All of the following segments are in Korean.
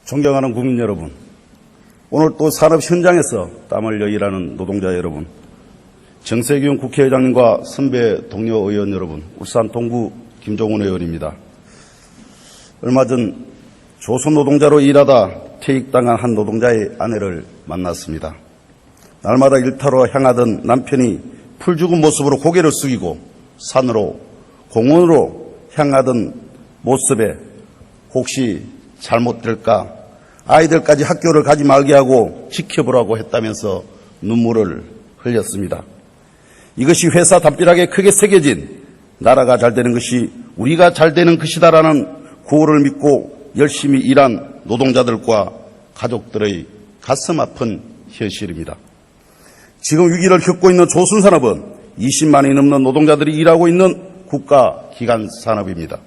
존경하는 국민 여러분, 오늘 또 산업 현장에서 땀 흘려 일하는 노동자 여러분, 정세균 국회의장님과 선배 동료 의원 여러분, 울산 동구 김종훈 의원입니다. 얼마 전 조선 노동자로 일하다 퇴직당한 한 노동자의 아내를 만났습니다. 날마다 일터로 향하던 남편이 풀 죽은 모습으로 고개를 숙이고 산으로 공원으로 향하던 모습에 혹시 잘못될까, 아이들까지 학교를 가지 말게 하고 지켜보라고 했다면서 눈물을 흘렸습니다. 이것이 회사 담벼락에 크게 새겨진 나라가 잘 되는 것이 우리가 잘 되는 것이다라는 구호를 믿고 열심히 일한 노동자들과 가족들의 가슴 아픈 현실입니다. 지금 위기를 겪고 있는 조선산업은 20만이 넘는 노동자들이 일하고 있는 국가기관 산업입니다.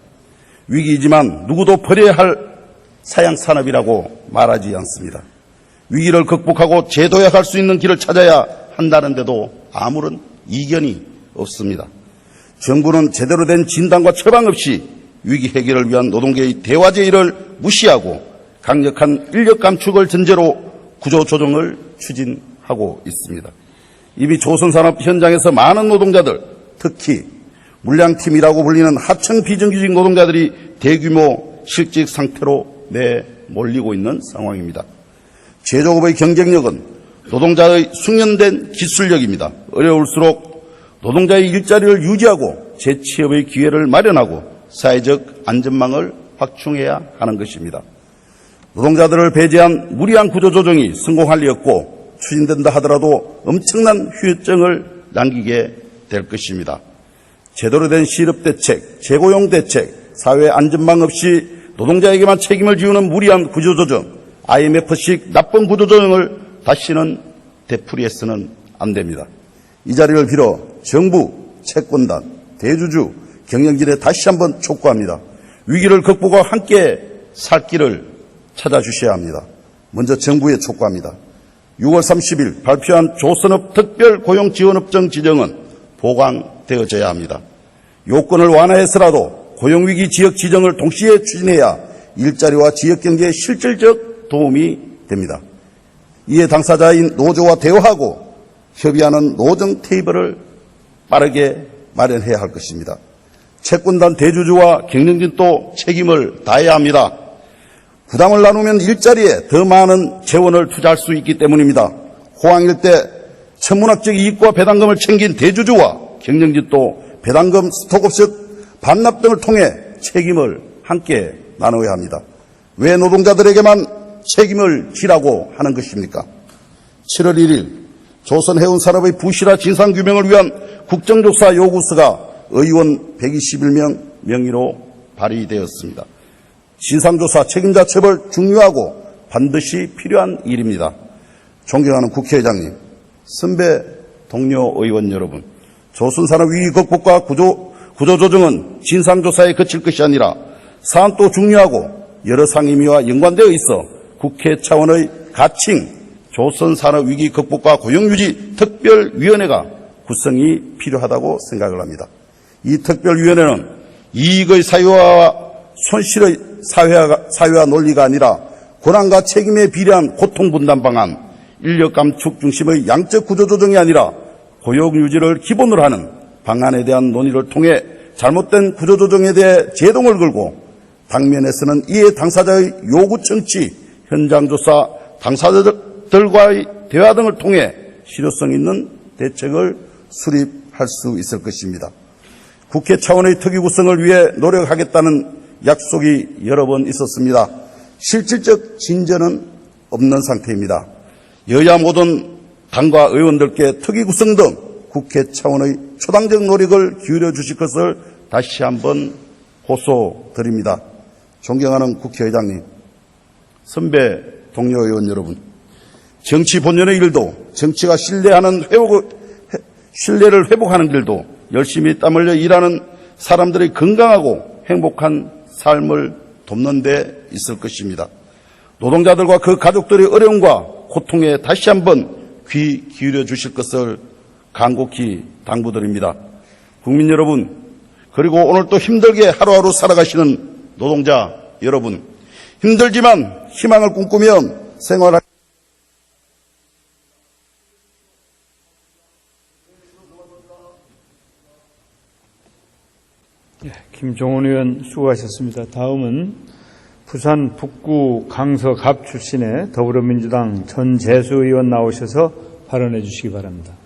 위기이지만 누구도 버려야 할 사양산업이라고 말하지 않습니다. 위기를 극복하고 재도약할 수 있는 길을 찾아야 한다는데도 아무런 이견이 없습니다. 정부는 제대로 된 진단과 처방 없이 위기 해결을 위한 노동계의 대화 제의를 무시하고 강력한 인력 감축을 전제로 구조조정을 추진하고 있습니다. 이미 조선산업 현장에서 많은 노동자들, 특히 물량팀이라고 불리는 하청 비정규직 노동자들이 대규모 실직 상태로 내몰리고 있는 상황입니다. 제조업의 경쟁력은 노동자의 숙련된 기술력입니다. 어려울수록 노동자의 일자리를 유지하고 재취업의 기회를 마련하고 사회적 안전망을 확충해야 하는 것입니다. 노동자들을 배제한 무리한 구조조정이 성공할 리 없고 추진된다 하더라도 엄청난 후유증을 남기게 될 것입니다. 제대로 된 실업대책, 재고용 대책, 사회 안전망 없이 노동자에게만 책임을 지우는 무리한 구조조정, IMF식 나쁜 구조조정을 다시는 되풀이해서는 안 됩니다. 이 자리를 빌어 정부, 채권단, 대주주, 경영진에 다시 한번 촉구합니다. 위기를 극복하고 함께 살 길을 찾아주셔야 합니다. 먼저 정부에 촉구합니다. 6월 30일 발표한 조선업 특별고용지원업종 지정은 보강되어져야 합니다. 요건을 완화해서라도 고용위기 지역 지정을 동시에 추진해야 일자리와 지역경제에 실질적 도움이 됩니다. 이에 당사자인 노조와 대화하고 협의하는 노정 테이블을 빠르게 마련해야 할 것입니다. 채권단 대주주와 경영진도 책임을 다해야 합니다. 부담을 나누면 일자리에 더 많은 재원을 투자할 수 있기 때문입니다. 호황일 때 천문학적 이익과 배당금을 챙긴 대주주와 경영진도 배당금 스톡옵션 반납 등을 통해 책임을 함께 나눠야 합니다. 왜 노동자들에게만 책임을 지라고 하는 것입니까? 7월 1일 조선해운산업의 부실화 진상규명을 위한 국정조사 요구서가 의원 121명 명의로 발의되었습니다. 진상조사 책임자 처벌 중요하고 반드시 필요한 일입니다. 존경하는 국회의장님, 선배 동료 의원 여러분, 조선산업 위기 극복과 구조조정은 진상조사에 그칠 것이 아니라 사안도 중요하고 여러 상임위와 연관되어 있어 국회 차원의 가칭 조선산업 위기 극복과 고용유지 특별위원회가 구성이 필요하다고 생각을 합니다. 이 특별위원회는 이익의 사유화와 손실의 사유화 논리가 아니라 권한과 책임에 비례한 고통분담 방안, 인력 감축 중심의 양적 구조조정이 아니라 고용유지를 기본으로 하는 방안에 대한 논의를 통해 잘못된 구조조정에 대해 제동을 걸고 당면에서는 이에 당사자의 요구 청취, 현장조사, 당사자들과의 대화 등을 통해 실효성 있는 대책을 수립할 수 있을 것입니다. 국회 차원의 특위 구성을 위해 노력하겠다는 약속이 여러 번 있었습니다. 실질적 진전은 없는 상태입니다. 여야 모든 당과 의원들께 특위 구성 등 국회 차원의 초당적 노력을 기울여 주실 것을 다시 한번 호소드립니다. 존경하는 국회의장님, 선배 동료 의원 여러분, 정치 본연의 일도 정치가 신뢰를 회복하는 길도 열심히 땀 흘려 일하는 사람들의 건강하고 행복한 삶을 돕는 데 있을 것입니다. 노동자들과 그 가족들의 어려움과 고통에 다시 한번 귀 기울여 주실 것을 간곡히 당부드립니다. 국민 여러분, 그리고 오늘 또 힘들게 하루하루 살아가시는 노동자 여러분, 힘들지만 희망을 꿈꾸며 생활할 김종훈 의원 수고하셨습니다. 다음은 부산 북구 강서갑 출신의 더불어민주당 전재수 의원 나오셔서 발언해 주시기 바랍니다.